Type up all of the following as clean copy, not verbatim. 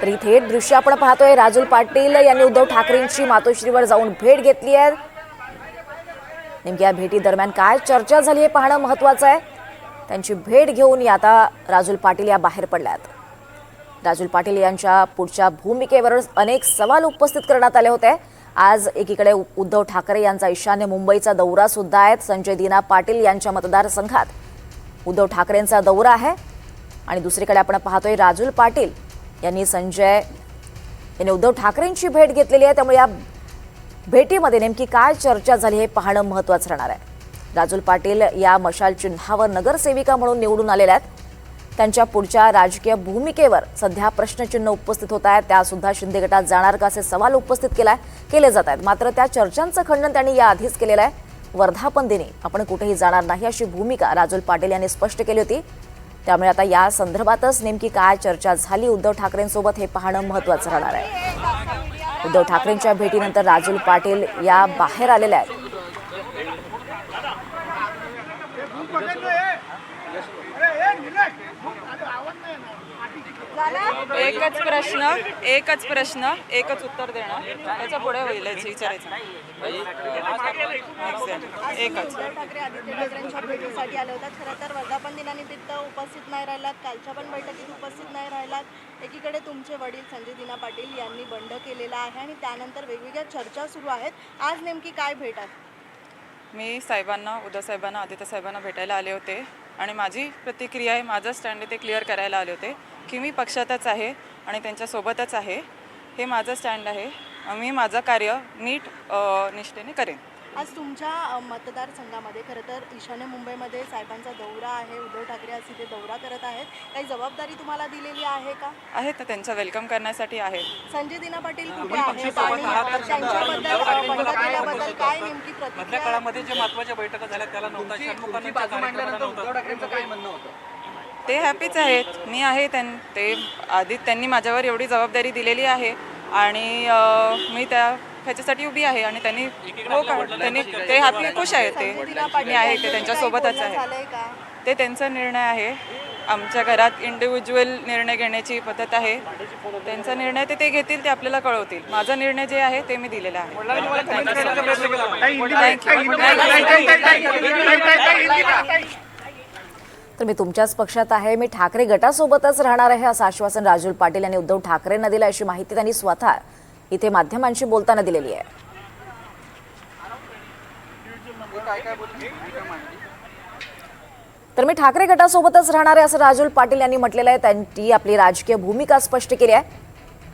तर ही थेट दृश्य आपण पाहतोय। राजूल पाटील यांनी उद्धव ठाकरेंची मातोश्रीवर जाऊन भेट घेतली आहे। नेमकी या भेटी दरम्यान काय चर्चा झाली हे पाहणं महत्त्वाचं आहे। त्यांची भेट घेऊन आता राजूल पाटील या बाहेर पडल्यात। राजूल पाटील यांच्या पुढच्या भूमिकेवर अनेक सवाल उपस्थित करण्यात आले होते। आज एकीकडे उद्धव ठाकरे यांचा ईशान्य मुंबईचा दौरा सुद्धा आहे। संजय दिना पाटील यांच्या मतदारसंघात उद्धव ठाकरेंचा दौरा आहे आणि दुसरीकडे आपण पाहतोय राजूल पाटील यांनी उद्धव ठाकरेंची भेट घेतलेली आहे। त्यामुळे या भेटीमध्ये नेमकी काय चर्चा झाली हे पाहणं महत्त्वाचं राहणार आहे। राजूल पाटील या मशाल चिन्हावर नगरसेविका म्हणून निवडून आलेल्या आहेत। त्यांच्या पुढच्या राजकीय भूमिकेवर सध्या प्रश्नचिन्ह उपस्थित होत आहेत। त्या सुद्धा शिंदे गटात जाणार का असे सवाल उपस्थित केले जात आहेत। मात्र त्या चर्चांचं खंडन त्यांनी याआधीच केलेलं आहे। वर्धापन दिनी आपण कुठेही जाणार नाही अशी भूमिका राजूल पाटील यांनी स्पष्ट केली होती। त्यामुळे आता या संदर्भातच नेमकी काय चर्चा झाली उद्धव ठाकरेंसोबत हे पाहणं महत्त्वाचं राहणार आहे। उद्धव ठाकरेंच्या भेटीनंतर राजूल पाटील या बाहेर आलेले आहेत। एकच प्रश्न एकच उत्तर देणं, त्याच्या पुढे होईल विचारायचं एकच। ठाकरे आदित्य ठाकरेंच्या भेटीसाठी आले होतात। खरं तर वर्धापन दिनानिमित्त उपस्थित नाही राहिलात, कालच्या पण बैठकीत उपस्थित नाही राहिलात। एकीकडे तुमचे वडील संजय दिना पाटील यांनी बंड केलेला आहे आणि त्यानंतर वेगवेगळ्या चर्चा सुरू आहेत। आज नेमकी काय भेट आहे? मी साहेबांना, उद्धव साहेबांना, आदित्य साहेबांना भेटायला आले होते आणि माझी प्रतिक्रिया आहे, माझं स्टँड ते क्लिअर करायला आले होते की मी पक्षातच आहे आणि त्यांच्यासोबतच आहे। हे माझं स्टँड आहे। मी माझं कार्य नीट निष्ठेने करेन। आज तुमच्या मतदारसंघामध्ये खरं तर ईशान्य मुंबईमध्ये साहेबांचा दौरा आहे। उद्धव ठाकरे आज तिथे दौरा करत आहेत। काही जबाबदारी तुम्हाला दिलेली आहे का? आहे तर त्यांचं वेलकम करण्यासाठी आहे। संजय दिना पाटील कुठे आहेत आणि त्यांच्याबद्दल बंड केल्याबद्दल काय नेमकी प्रतिक्रिया? मधल्या काळामध्ये जे महत्त्वाच्या बैठका झाल्या त्याला नव्हता, उद्धव ठाकरेंचं काय म्हणणं होतं? ते हॅपीच आहेत, मी आहे। ते आधी त्यांनी माझ्यावर एवढी जबाबदारी दिलेली आहे आणि मी ह्याच्यासाठी उभी आहे आणि त्यांनी ते हॅपी खुश आहेत। ते मी आहे, ते त्यांच्यासोबतच आहे। ते त्यांचा निर्णय आहे। आमच्या घरात इंडिव्हिज्युअल निर्णय घेण्याची पद्धत आहे। त्यांचा निर्णय ते घेतील, ते आपल्याला कळवतील। माझा निर्णय जे आहे ते मी दिलेला आहे। तर मी तुमच्याच पक्षात आहे, मी ठाकरे गटासोबतच राहणार आहे असं आश्वासन राजूल पाटील यांनी उद्धव ठाकरेंना दिलं। अशी माहिती त्यांनी स्वतः इथे माध्यमांशी बोलताना दिलेली आहे। तर मी ठाकरे गटासोबतच राहणार आहे असं राजूल पाटील यांनी म्हटलेलं आहे। त्यांनी आपली राजकीय भूमिका स्पष्ट केली आहे।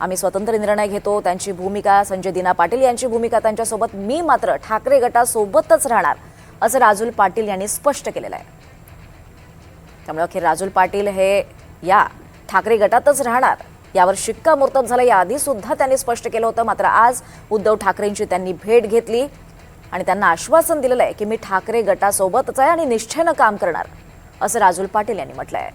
आम्ही स्वतंत्र निर्णय घेतो, त्यांची भूमिका, संजय दिना पाटील यांची भूमिका त्यांच्यासोबत, मी मात्र ठाकरे गटासोबतच राहणार असं राजूल पाटील यांनी स्पष्ट केलेलं आहे। त्यामुळे अखेर राजूल पाटील हे या ठाकरे गटातच राहणार यावर शिक्कामोर्तब झालं। याआधी सुद्धा त्यांनी स्पष्ट केलं होतं। मात्र आज उद्धव ठाकरेंची त्यांनी भेट घेतली आणि त्यांना आश्वासन दिलेलं आहे की मी ठाकरे गटासोबतच आहे आणि निष्ठेनं काम करणार असं राजूल पाटील यांनी म्हटलं आहे।